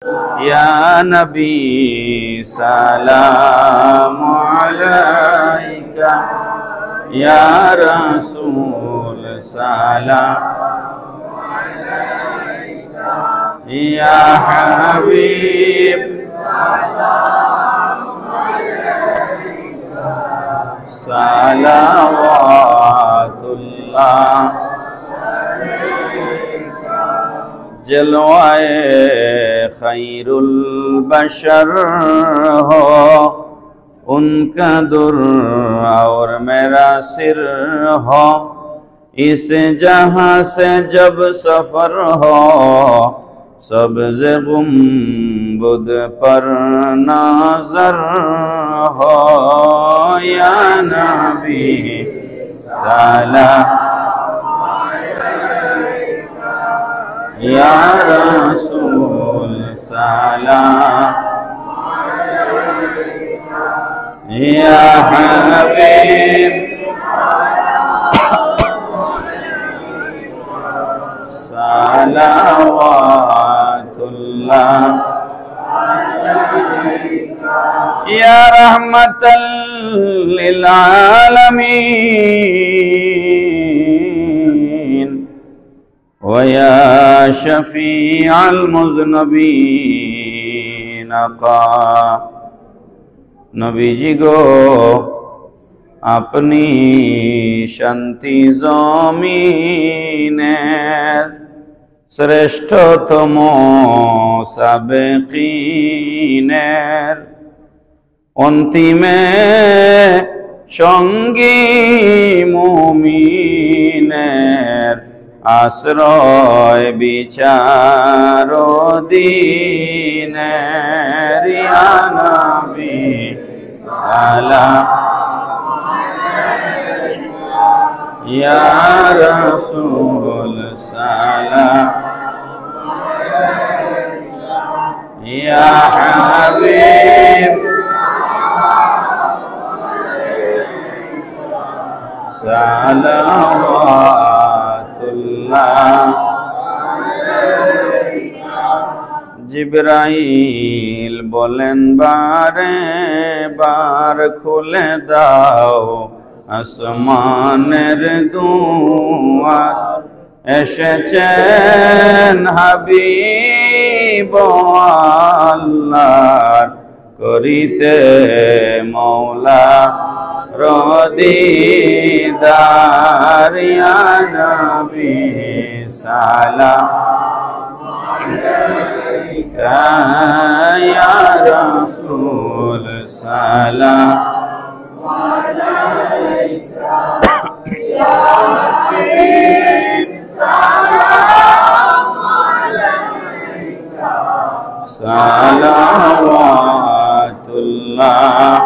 या नबी सलाम अलैका, या रसूल सलाम अलैका, या हबीब सलाम अलैका, सलावातुल्लाह अलैका। जलवाए खैरुल बशर हो उनका दुर और मेरा सिर हो, इस जहां से जब सफर हो सब्ज़ गुंबद पर नजर हो। या नबी सलाम या रसूल सलाम या हबीब सलावातुल्लाह या रहमतल लिल आलमीन व या शफीअल मुज़नबीन। नबी जी गो अपनी शांति जमीনের শ্রেষ্ঠতম সাবেকিনের অন্তিমে সঙ্গী মুমিনের আশ্রয় বিচার দিনের। ইয়া নবী সালাম ইয়া রাসূল সালাম ইয়া হাবিব সালাওয়াতুল্লাহ। জিবরাইল বলেন বারে বার খুলে দাও আসমানের দুয়ার, এসেছেন হাবিব আল্লাহর করিতে মওলা রদিদার। ইয়া নবী সালাম আলাইকা, ইয়া রাসূল সালাম আলাইকা, ইয়া হাবিব সালাম আলাইকা, সালাওয়াতুল্লাহ।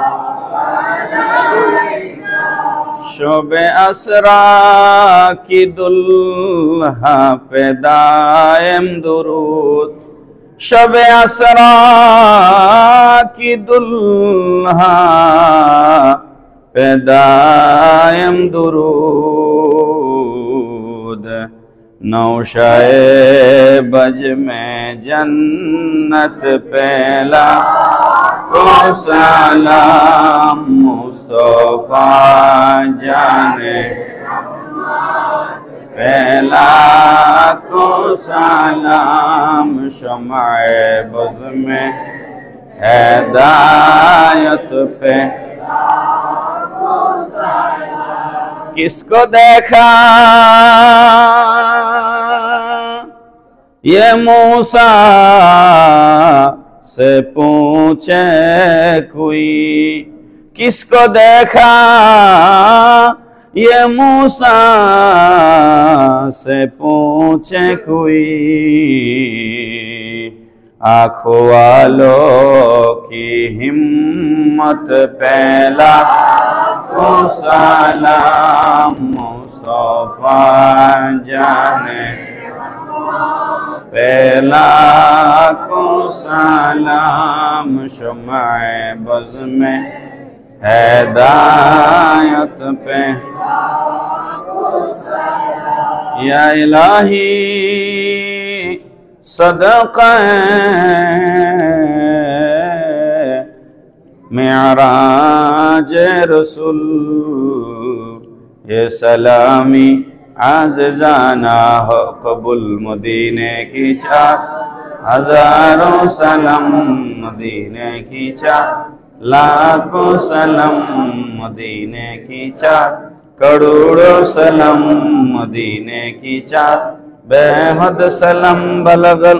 शोबे असरा की दुल्हा पे दायम दुरूद, शोबे असरा की दुल्हा पे दायम दुरूद। नौशाए बज में जन्नत पहला को सलाम, मुस्तफा जाने पहला को सलाम। शमाए बज़ में हिदायत पे किसको देखा ये मूसा से पूछे कोई, किसको देखा ये मूसा से पूछे कोई। आँखों वालों की हिम्मत पहला को सलाम, मुस्तफा जाने पहला को सलाम। शमाए बज़ में हिदायत पे या इलाही सदक़ा मेराज रसूल, ये सलामी आज़ाना हो कबुल मदीने की चाह, हजारों सलाम मदीने की चाह, लाखों सलाम मदीने की चाह, करोड़ों सलाम मदीने की चाह, बेहद सलाम बलगल